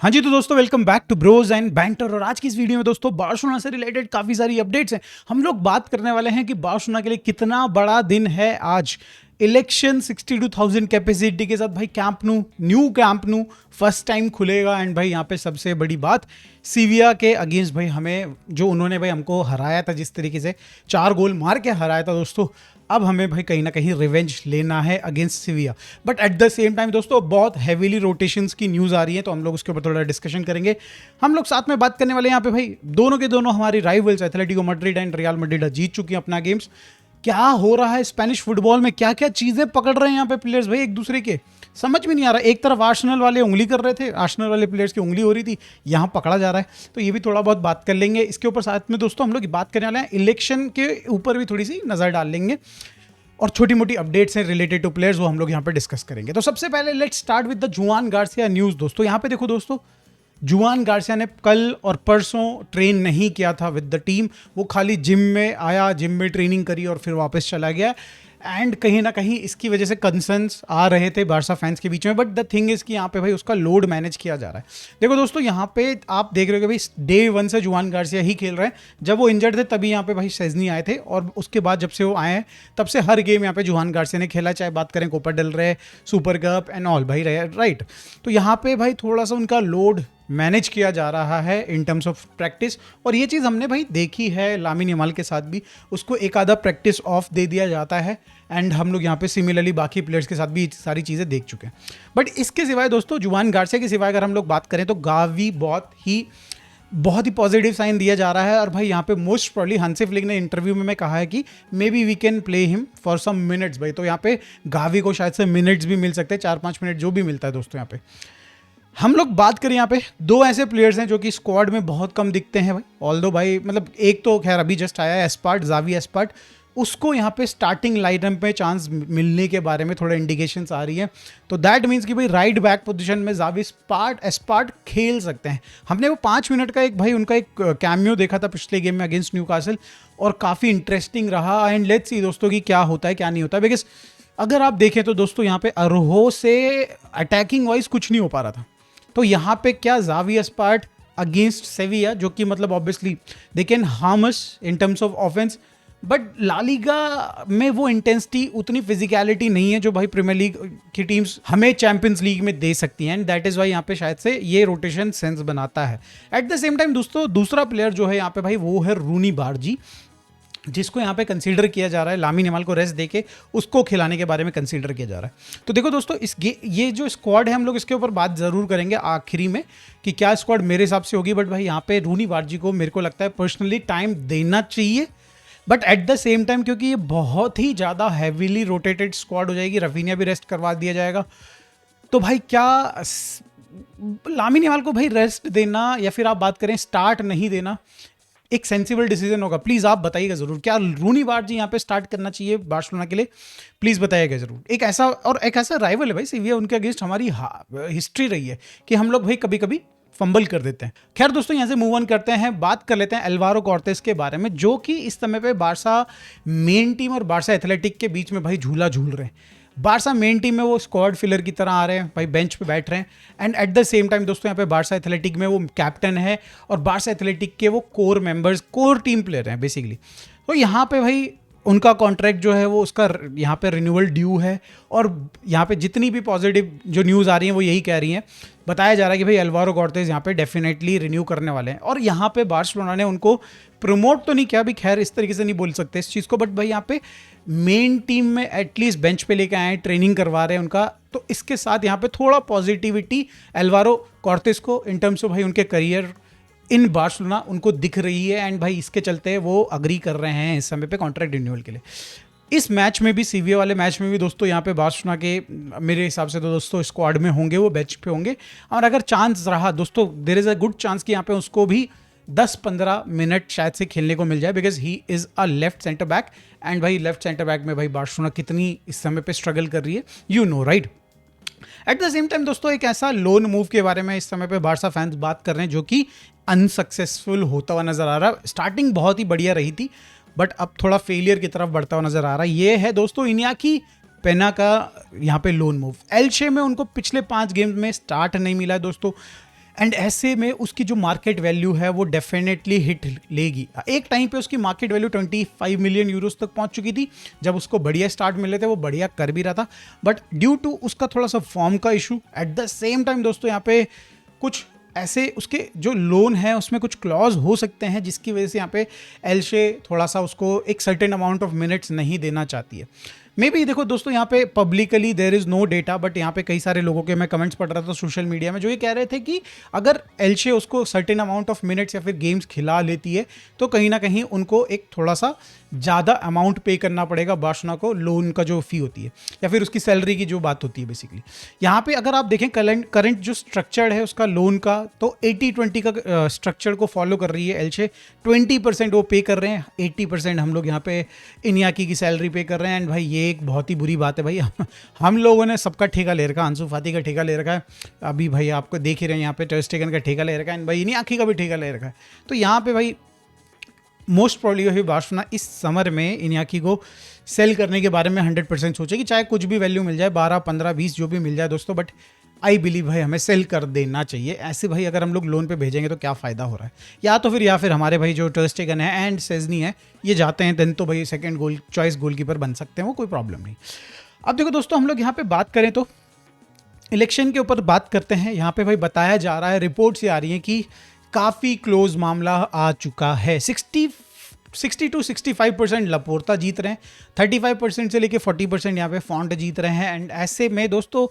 हाँ जी, तो दोस्तों welcome back to Bros and Banter. और आज की इस वीडियो में दोस्तों बार्सिलोना से रिलेटेड काफ़ी सारी अपडेट्स हैं। हम लोग बात करने वाले हैं कि बार्सिलोना के लिए कितना बड़ा दिन है आज। इलेक्शन 62,000 कैपेसिटी के साथ भाई कैंप नू, न्यू कैंप नू फर्स्ट टाइम खुलेगा। एंड भाई यहाँ पे सबसे बड़ी बात, सीविया के अगेंस्ट भाई हमें जो उन्होंने भाई हमको हराया था, जिस तरीके से 4 गोल मार के हराया था दोस्तों, अब हमें भाई कहीं ना कहीं रिवेंज लेना है against सीविया। But at the same time दोस्तों बहुत हैवीली रोटेशंस की न्यूज़ आ रही है, तो हम लोग उसके ऊपर थोड़ा डिस्कशन करेंगे। हम लोग साथ में बात करने वाले हैं यहाँ पे भाई दोनों के दोनों हमारी rivals Atletico Madrid and Real Madrid जीत चुकी हैं अपना गेम्स। क्या हो रहा है स्पेनिश फुटबॉल में, क्या क्या चीज़ें पकड़ रहे हैं यहाँ पे प्लेयर्स भाई एक दूसरे के, समझ में नहीं आ रहा। एक तरफ आर्सेनल वाले उंगली कर रहे थे, आर्सेनल वाले प्लेयर्स की उंगली हो रही थी, यहाँ पकड़ा जा रहा है। तो ये भी थोड़ा बहुत बात कर लेंगे इसके ऊपर। साथ में दोस्तों हम लोग बात करने वाले हैं इलेक्शन के ऊपर भी थोड़ी सी नज़र डाल लेंगे, और छोटी मोटी अपडेट्स हैं रिलेटेड टू प्लेयर्स, वो हम लोग यहाँ पे डिस्कस करेंगे। तो सबसे पहले लेट्स स्टार्ट विद द जुआन गार्सिया न्यूज़। दोस्तों यहाँ पे देखो दोस्तों, जुआन गार्सिया ने कल और परसों ट्रेन नहीं किया था विद द टीम। वो खाली जिम में आया, जिम में ट्रेनिंग करी और फिर वापस चला गया। एंड कहीं ना कहीं इसकी वजह से कंसर्न्स आ रहे थे बारसा फैंस के बीच में। बट द थिंग इज़ कि यहाँ पे भाई उसका लोड मैनेज किया जा रहा है। देखो दोस्तों, यहाँ पे आप देख रहे हो कि भाई डे 1 से जुआन गार्सिया ही खेल रहे हैं। जब वो इंजर्ड थे तभी यहाँ पे भाई शेज़नी आए थे, और उसके बाद जब से वो आए हैं तब से हर गेम यहाँ पे जुआन गार्सिया ने खेला, चाहे बात करें कोपा डेल रे, सुपर कप एंड ऑल भाई रहे, राइट। तो यहाँ पे भाई थोड़ा सा उनका लोड मैनेज किया जा रहा है इन टर्म्स ऑफ प्रैक्टिस। और ये चीज़ हमने भाई देखी है लामिन यमाल के साथ भी, उसको एक आधा प्रैक्टिस ऑफ दे दिया जाता है। एंड हम लोग यहाँ पे सिमिलरली बाकी प्लेयर्स के साथ भी सारी चीज़ें देख चुके हैं। बट इसके सिवाय दोस्तों, जुआन गार्सिया के सिवाय अगर हम लोग बात करें तो गावी बहुत ही पॉजिटिव साइन दिया जा रहा है। और भाई यहाँ पे मोस्ट प्रॉब्ली हांसी फ्लिक ने इंटरव्यू में कहा है कि maybe we can play him for some minutes. भाई तो यहाँ पे गावी को शायद से मिनट्स भी मिल सकते हैं, 4-5 मिनट जो भी मिलता है दोस्तों। यहाँ पे हम लोग बात करें, यहाँ पे दो ऐसे प्लेयर्स हैं जो कि स्क्वाड में बहुत कम दिखते हैं भाई। ऑल्दो भाई मतलब एक तो खैर अभी जस्ट आया है एस्पार्ट, जावी एस्पार्ट, उसको यहाँ पे स्टार्टिंग लाइनअप में चांस मिलने के बारे में थोड़ा इंडिकेशंस आ रही है। तो दैट मीन्स कि भाई राइट बैक पोजीशन में जावी एस्पार्ट खेल सकते हैं। हमने वो 5 मिनट का एक भाई उनका एक कैमियो देखा था पिछले गेम में अगेंस्ट न्यूकासल, और काफ़ी इंटरेस्टिंग रहा। एंड लेट्स सी दोस्तों कि क्या होता है क्या नहीं होता है, बिकॉज अगर आप देखें तो दोस्तों यहाँ पे अरोहो से अटैकिंग वाइज कुछ नहीं हो पा रहा था। तो यहाँ पे क्या जावी एस्पार्ट अगेंस्ट सेविया, जो कि मतलब obviously they can harm us in terms of offence, but La Liga में वो इंटेंसिटी, उतनी फिजिकलिटी नहीं है जो भाई प्रीमियर लीग की टीम्स हमें चैंपियंस लीग में दे सकती हैं। एंड दैट इज वाई यहाँ पे शायद से ये रोटेशन सेंस बनाता है। एट द सेम टाइम दोस्तों दूसरा प्लेयर जो है यहाँ पे भाई वो है रूनी बारजी, जिसको यहाँ पे कंसीडर किया जा रहा है, लामिन यमाल को रेस्ट देके उसको खिलाने के बारे में कंसीडर किया जा रहा है। तो देखो दोस्तों, ये जो स्क्वाड है हम लोग इसके ऊपर बात ज़रूर करेंगे आखिरी में कि क्या स्क्वाड मेरे हिसाब से होगी। बट भाई यहाँ पे रूनी बारजी को मेरे को लगता है पर्सनली टाइम देना चाहिए। But at the same time क्योंकि ये बहुत ही ज़्यादा हैवीली रोटेटेड स्क्वाड हो जाएगी, रफीनिया भी रेस्ट करवा दिया जाएगा, तो भाई क्या लामिन यमाल को भाई रेस्ट देना या फिर आप बात करें स्टार्ट नहीं देना एक सेंसिबल डिसीजन होगा? प्लीज़ आप बताइएगा ज़रूर, क्या रूनी बारजी यहाँ पे स्टार्ट करना चाहिए बार्सिलोना के लिए? प्लीज़ बताइएगा ज़रूर। एक ऐसा राइवल है भाई सीविया, उनके अगेंस्ट हमारी हिस्ट्री रही है कि हम लोग भाई कभी कभी फंबल कर देते हैं। खैर दोस्तों, यहाँ से मूव ऑन करते हैं, बात कर लेते हैं एल्वारो कॉर्टेस के बारे में, जो कि इस समय पे बारसा मेन टीम और बारसा एथलेटिक के बीच में भाई झूला झूल रहे हैं। बारसा मेन टीम में वो स्क्वाड फिलर की तरह आ रहे हैं भाई, बेंच पे बैठ रहे हैं। And at the same time दोस्तों यहाँ पे बारसा एथलेटिक में वो कैप्टन है, और बारसा एथलेटिक के वो core members, core team player हैं बेसिकली। तो यहाँ पे भाई उनका कॉन्ट्रैक्ट जो है वो उसका यहाँ पे रिन्यूअल ड्यू है। और यहाँ पे जितनी भी पॉजिटिव जो न्यूज़ आ रही हैं वो यही कह रही हैं, बताया जा रहा है कि भाई एल्वारो कॉर्टेस यहाँ पे डेफिनेटली रिन्यू करने वाले हैं। और यहाँ पे बार्सिलोना ने उनको प्रमोट तो नहीं किया भी, खैर इस तरीके से नहीं बोल सकते इस चीज़ को, बट भाई यहाँ पे मेन टीम में एटलीस्ट बेंच पे लेके आए, ट्रेनिंग करवा रहे हैं उनका। तो इसके साथ यहाँ पे थोड़ा पॉजिटिविटी एल्वारो कॉर्टेस को इन टर्म्स ऑफ भाई उनके करियर इन बार्सिलोना उनको दिख रही है। एंड भाई इसके चलते वो अग्री कर रहे हैं इस समय पे कॉन्ट्रैक्ट रिन्यूअल के लिए। इस मैच में भी, सीविया वाले मैच में भी दोस्तों यहाँ पे बार्सिलोना के मेरे हिसाब से तो दोस्तों स्क्वाड में होंगे, वो बेंच पे होंगे। और अगर चांस रहा दोस्तों, there is a good chance कि यहाँ पे उसको भी 10-15 मिनट शायद से खेलने को मिल जाए, because he is a left centre back. And भाई लेफ्ट सेंटर बैक में भाई बार्सिलोना कितनी इस समय पे स्ट्रगल कर रही है, you know right. At the same time दोस्तों एक ऐसा लोन मूव के बारे में इस समय पे बारसा फैंस बात कर रहे हैं जो कि अनसक्सेसफुल होता हुआ नजर आ रहा है। स्टार्टिंग बहुत ही बढ़िया रही थी, बट अब थोड़ा फेलियर की तरफ बढ़ता हुआ नजर आ रहा है। ये है दोस्तों इनियाकी पेना का यहाँ पे लोन मूव। एल्चे में उनको पिछले 5 गेम्स में स्टार्ट नहीं मिला है दोस्तों। एंड ऐसे में उसकी जो मार्केट वैल्यू है वो डेफिनेटली हिट लेगी। एक टाइम पे उसकी मार्केट वैल्यू 25 मिलियन यूरोस तक पहुंच चुकी थी जब उसको बढ़िया स्टार्ट मिले थे, वो बढ़िया कर भी रहा था, बट ड्यू टू उसका थोड़ा सा फॉर्म का issue, at the same time दोस्तों यहाँ पे कुछ ऐसे उसके जो लोन है उसमें कुछ क्लॉज हो सकते हैं जिसकी वजह से यहाँ पे एल्शे थोड़ा सा उसको एक सर्टेन अमाउंट ऑफ मिनट्स नहीं देना चाहती है। मे बी देखो दोस्तों यहाँ पे publicly there is no data, but यहाँ पे कई सारे लोगों के मैं कमेंट्स पढ़ रहा था सोशल मीडिया में जो ये कह रहे थे कि अगर एल्शे उसको सर्टेन अमाउंट ऑफ मिनट्स या फिर गेम्स खिला लेती है तो कहीं ना कहीं उनको एक थोड़ा सा ज़्यादा अमाउंट पे करना पड़ेगा बार्सिलोना को, लोन का जो फी होती है या फिर उसकी सैलरी की जो बात होती है बेसिकली। यहाँ पे अगर आप देखें करंट जो स्ट्रक्चर है उसका लोन का, तो 80-20 का स्ट्रक्चर को फॉलो कर रही है एल्शे। 20% वो पे कर रहे हैं, 80% हम लोग यहाँ पे इनियाकी की सैलरी पे कर रहे हैं। एंड भाई ये एक बहुत ही बुरी बात है भाई हम लोगों ने सबका ठेका ले रखा है, अंसू फाती का ठेका ले रखा है, अभी भाई आपको देख ही रहे हैं यहाँ पे टर स्टेगन का ठेका ले रखा है, एंड भाई इनियाकी का भी ठेका ले रखा है। तो यहाँ पे भाई मोस्ट प्रॉब्ली बार्सिलोना इस समर में इनियाकी को सेल करने के बारे में 100% सोचेगी, चाहे कुछ भी वैल्यू मिल जाए, 12, 15, 20 जो भी मिल जाए दोस्तों, बट आई बिलीव भाई हमें सेल कर देना चाहिए। ऐसे भाई अगर हम लोग लोन पे भेजेंगे तो क्या फ़ायदा हो रहा है, या फिर हमारे भाई जो टर स्टेगन है एंड सेजनी है ये जाते हैं, देन तो भाई सेकंड गोल चॉइस गोलकीपर बन सकते हैं, वो कोई प्रॉब्लम नहीं। अब देखो दोस्तों हम लोग यहाँ पे बात करें तो इलेक्शन के ऊपर बात करते हैं। यहाँ पे भाई बताया जा रहा है, रिपोर्ट्स ये आ रही हैं कि काफ़ी क्लोज मामला आ चुका है। 60 to 65% लपोर्ता जीत रहे हैं, 35% से लेके 40% यहाँ पे फॉन्ट जीत रहे हैं। एंड ऐसे में दोस्तों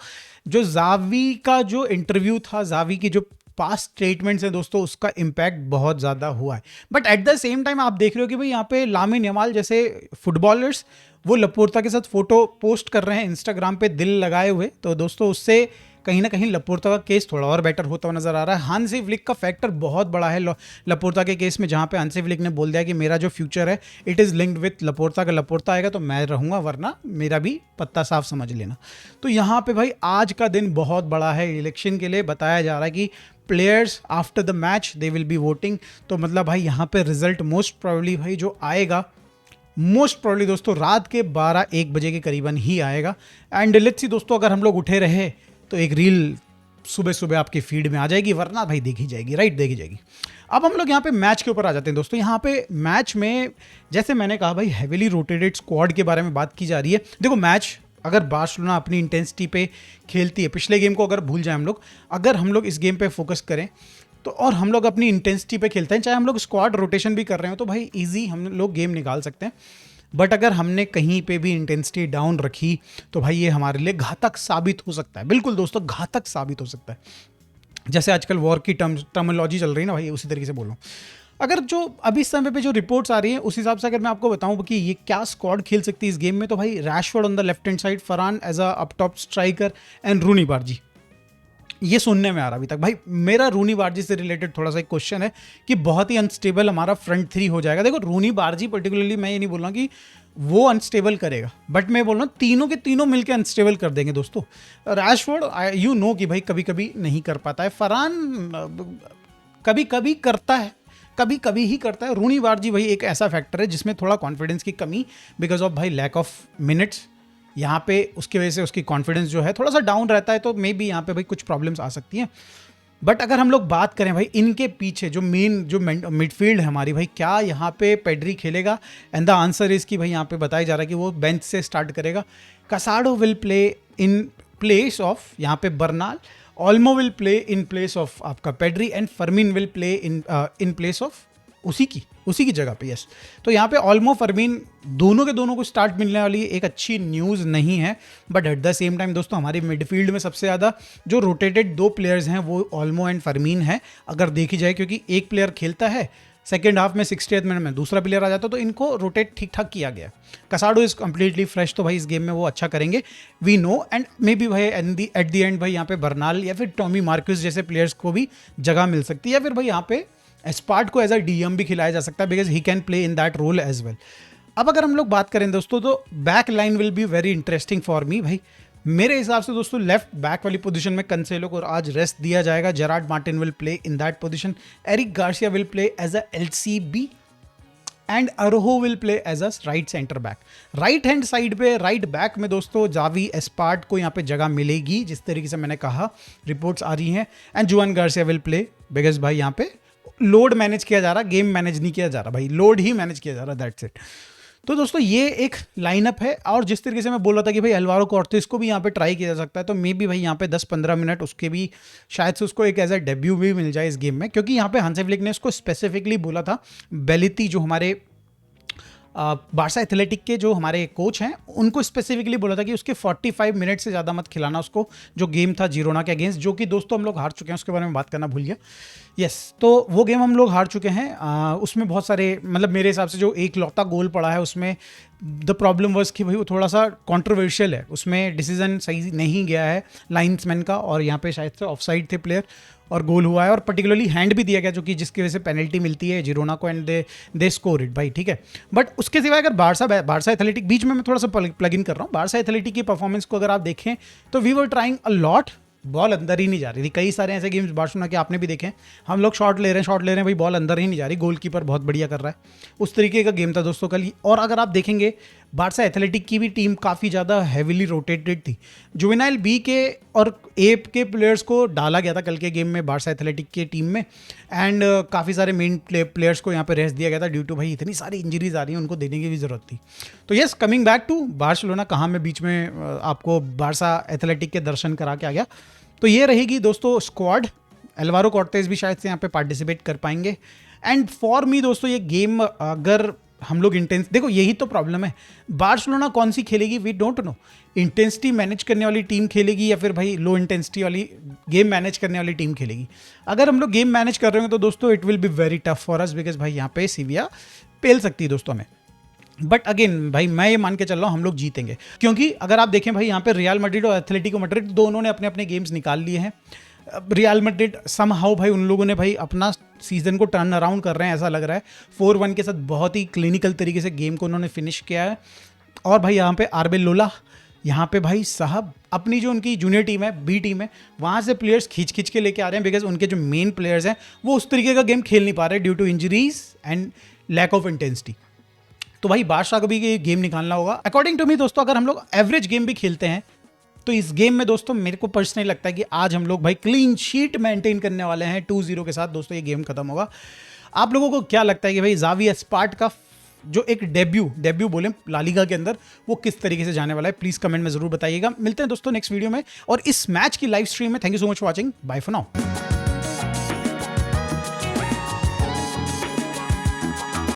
जो जावी का जो इंटरव्यू था, जावी की जो पास्ट स्टेटमेंट्स है दोस्तों, उसका इम्पैक्ट बहुत ज़्यादा हुआ है। But at the same time आप देख रहे हो कि भाई यहाँ पे लामिन यमाल जैसे फुटबॉलर्स वो लपोर्ता के साथ फोटो पोस्ट कर रहे हैं इंस्टाग्राम पे दिल लगाए हुए, तो दोस्तों उससे कहीं ना कहीं लपोर्ता का केस थोड़ा और बेटर होता हुआ नजर आ रहा है। हांसी फ्लिक का फैक्टर बहुत बड़ा है लपोर्ता के केस में, जहाँ पे हांसी फ्लिक ने बोल दिया कि मेरा जो फ्यूचर है इट इज़ लिंक्ड विथ लपोर्ता, का लपोर्ता आएगा तो मैं रहूँगा, वरना मेरा भी पत्ता साफ समझ लेना। तो यहाँ पे भाई आज का दिन बहुत बड़ा है इलेक्शन के लिए। बताया जा रहा है कि players after the match they will be voting, तो मतलब भाई यहाँ पे रिजल्ट मोस्ट प्रोबेबली भाई जो आएगा, मोस्ट प्रोबेबली दोस्तों रात के 12-1 बजे के करीबन ही आएगा। एंड लेट्स सी दोस्तों अगर हम लोग उठे रहे तो एक रील सुबह सुबह आपकी फीड में आ जाएगी, वरना भाई देखी जाएगी, राइट, देखी जाएगी। अब हम लोग यहाँ पे मैच के ऊपर आ जाते हैं दोस्तों। यहाँ पे मैच में जैसे मैंने कहा भाई हेविली रोटेटेड स्क्वाड के बारे में बात की जा रही है। देखो मैच अगर बार्सिलोना अपनी इंटेंसिटी पे खेलती है, पिछले गेम को अगर भूल जाए हम लोग, अगर हम लोग इस गेम पे फोकस करें तो और हम लोग अपनी इंटेंसिटी पे खेलते हैं, चाहे हम लोग स्क्वाड रोटेशन भी कर रहे हो, तो भाई इजी हम लोग गेम निकाल सकते हैं। बट अगर हमने कहीं पे भी इंटेंसिटी डाउन रखी तो भाई ये हमारे लिए घातक साबित हो सकता है। बिल्कुल दोस्तों घातक साबित हो सकता है। जैसे आजकल वॉर की टर्मिनोलॉजी चल रही है ना भाई, उसी तरीके से बोल रहा हूँ। अगर जो अभी इस समय पे जो रिपोर्ट्स आ रही हैं उस हिसाब से अगर मैं आपको बताऊं कि ये क्या स्क्वाड खेल सकती है इस गेम में, तो भाई Rashford on the left hand side, Farhan as a up top striker and Rooney बार्जी, ये सुनने में आ रहा अभी तक। भाई मेरा रूनी बार्जी से रिलेटेड थोड़ा सा एक क्वेश्चन है कि बहुत ही अनस्टेबल हमारा फ्रंट थ्री हो जाएगा। देखो रूनी बार्जी पर्टिकुलरली मैं ये नहीं बोल रहा कि वो अनस्टेबल करेगा, बट मैं बोल रहा हूँ तीनों के तीनों मिलकर अनस्टेबल कर देंगे दोस्तों। रैशफोर्ड यू नो कि भाई कभी कभी नहीं कर पाता है, फरहान कभी कभी करता है, कभी कभी ही करता है। रूनी बार्जी भाई एक ऐसा फैक्टर है जिसमें थोड़ा कॉन्फिडेंस की कमी बिकॉज ऑफ भाई लैक ऑफ मिनट्स, यहाँ पे उसकी वजह से उसकी कॉन्फिडेंस जो है थोड़ा सा डाउन रहता है, तो मे बी यहाँ पे भाई कुछ प्रॉब्लम्स आ सकती हैं। बट अगर हम लोग बात करें भाई इनके पीछे जो मेन जो मिडफील्ड है हमारी, भाई क्या यहाँ पे पेड्री खेलेगा, एंड द आंसर इज कि भाई यहाँ पे बताया जा रहा है कि वो बेंच से स्टार्ट करेगा। Casado will play in place of यहाँ पे Bernal, Olmo will play in place of आपका Pedri, and Fermin will play in place of उसी की जगह पे। यस, तो यहाँ पे ऑल्मो फर्मीन दोनों के दोनों को स्टार्ट मिलने वाली एक अच्छी न्यूज़ नहीं है। But at the same time दोस्तों हमारी मिडफील्ड में सबसे ज़्यादा जो रोटेटेड दो प्लेयर्स हैं वो ऑल्मो एंड फर्मीन है अगर देखी जाए, क्योंकि एक प्लेयर खेलता है सेकेंड हाफ में 60th मिनट में दूसरा प्लेयर आ जाता है, तो इनको रोटेट ठीक ठाक किया गया। कसाडो इज कम्प्लीटली फ्रेश, तो भाई इस गेम में वो अच्छा करेंगे, we know. And maybe भाई एट द एंड भाई यहाँ पे बर्नाल या फिर टॉमी मार्क्यूस जैसे प्लेयर्स को भी जगह मिल सकती है, या फिर भाई यहाँ पे एस्पार्ट को एज अ डीएम भी खिलाया जा सकता है because he can play in that role as well. अब अगर हम लोग बात करें दोस्तों तो back line will be very interesting for me. भाई मेरे हिसाब से दोस्तों लेफ्ट बैक वाली पोजीशन में कंसेलो को आज रेस्ट दिया जाएगा, Gerard Martin will play in that position, Eric Garcia will play as a LCB, and Araujo will play as a right centre back. Right hand side पे राइट बैक में दोस्तों Xavi aspart को यहाँ पे जगह मिलेगी, जिस तरीके से मैंने कहा रिपोर्ट्स आ रही हैं। एंड जुआन गार्सिया विल प्ले बिकॉज भाई यहाँ पे लोड मैनेज किया जा रहा, गेम मैनेज नहीं किया जा रहा भाई, लोड ही मैनेज किया जा रहा, दैट्स इट। तो दोस्तों ये एक लाइनअप है। और जिस तरीके से मैं बोल रहा था कि भाई अल्वारो कॉर्टेस को भी यहाँ पे ट्राई किया जा सकता है, तो मे बी भाई यहाँ पे 10-15 मिनट उसके भी शायद से उसको एक एज अ डेब्यू भी मिल जाए इस गेम में, क्योंकि यहाँ पे हांसी फ्लिक ने उसको स्पेसिफिकली बोला था, बेलिती जो हमारे बारसा एथलेटिक के जो हमारे कोच हैं उनको स्पेसिफिकली बोला था कि उसके 45 मिनट से ज़्यादा मत खिलाना उसको, जो गेम था जिरोना के अगेंस्ट, जो कि दोस्तों हम लोग हार चुके हैं, उसके बारे में बात करना भूल गया। यस, तो वो गेम हम लोग हार चुके हैं। उसमें बहुत सारे, मतलब मेरे हिसाब से जो एक लौता गोल पड़ा है उसमें द प्रॉब्लम वर्स कि भाई वो थोड़ा सा कॉन्ट्रोवर्शियल है, उसमें डिसीजन सही नहीं गया है लाइन्समैन का, और यहाँ पे शायद से ऑफसाइड थे प्लेयर और गोल हुआ है, और पर्टिकुलरली हैंड भी दिया गया, जो कि जिसकी वजह से पेनल्टी मिलती है जिरोना को एंड दे स्कोर इट भाई, ठीक है। बट उसके सिवाय अगर बारसा एथलेटिक, बीच में मैं थोड़ा सा प्लग इन कर रहा हूँ, बारसा एथलेटिक की परफॉर्मेंस को अगर आप देखें तो we were trying a lot, ball अंदर ही नहीं जा रही थी। कई सारे ऐसे गेम्स बार्सिलोना के आपने भी देखे, हम लोग शॉट ले रहे हैं भाई, बॉल अंदर ही नहीं जा रही, गोलकीपर बहुत बढ़िया कर रहा है। उस तरीके का गेम था दोस्तों कल। और अगर आप देखेंगे बारसा एथलेटिक की भी टीम काफ़ी ज़्यादा हैविली रोटेटेड थी। जुवेनाइल बी के और ए के प्लेयर्स को डाला गया था कल के गेम में बारसा एथलेटिक की टीम में, एंड काफ़ी सारे मेन प्लेयर्स को यहाँ पे रेस्ट दिया गया था ड्यू टू भाई इतनी सारी इंजरीज आ रही हैं, उनको देने की भी ज़रूरत थी। तो yes, coming back to Barcelona, कहाँ मैं बीच में आपको बारसा एथलेटिक के दर्शन करा के आ गया। तो ये रहेगी दोस्तों स्क्वाड। अल्वारो कॉर्टेस भी शायद से यहाँ पे पार्टिसिपेट कर पाएंगे। एंड फॉर मी दोस्तों ये गेम अगर हम लोग देखो यही तो प्रॉब्लम है, बार्सिलोना कौन सी खेलेगी we don't know. Intensity manage करने वाली टीम खेलेगी या फिर भाई लो इंटेंसिटी वाली गेम मैनेज करने वाली टीम खेलेगी। अगर हम लोग गेम मैनेज कर रहे हैं तो दोस्तों it will be very tough for us, because भाई यहाँ पे सीविया पेल सकती है दोस्तों हमें। बट अगेन भाई मैं ये मान के चल रहा हूँ हम लोग जीतेंगे, क्योंकि अगर आप देखें भाई यहाँ पे रियल मैड्रिड और एथलेटिको मैड्रिड दोनों ने अपने अपने गेम्स निकाल लिए हैं। रियल मैड्रिड समहाउ भाई उन लोगों ने भाई अपना सीजन को टर्न अराउंड कर रहे हैं, ऐसा लग रहा है 4-1 के साथ बहुत ही क्लिनिकल तरीके से गेम को उन्होंने फिनिश किया है। और भाई यहाँ पे आर्बेलोला, यहाँ पे भाई साहब अपनी जो उनकी जूनियर टीम है, बी टीम है, वहाँ से प्लेयर्स खींच के लेके आ रहे हैं, बिकॉज उनके जो मेन प्लेयर्स हैं वो उस तरीके का गेम खेल नहीं पा रहे due to injuries and lack of intensity. तो भाई बादशाह को भी गेम निकालना होगा अकॉर्डिंग टू मी दोस्तों। अगर हम लोग एवरेज गेम भी खेलते हैं तो इस गेम में दोस्तों मेरे को पर्सनली लगता है कि आज हम लोग भाई क्लीन शीट मेंटेन करने वाले हैं 2-0 के साथ दोस्तों, ये गेम खत्म होगा। आप लोगों को क्या लगता है कि भाई जावी एस्पार्ट का जो एक डेब्यू बोले ला लीगा के अंदर, वो किस तरीके से जाने वाला है? प्लीज कमेंट में जरूर बताइएगा। मिलते हैं दोस्तों नेक्स्ट वीडियो में और इस मैच की लाइव स्ट्रीम में। Thank you so much for watching, bye for now.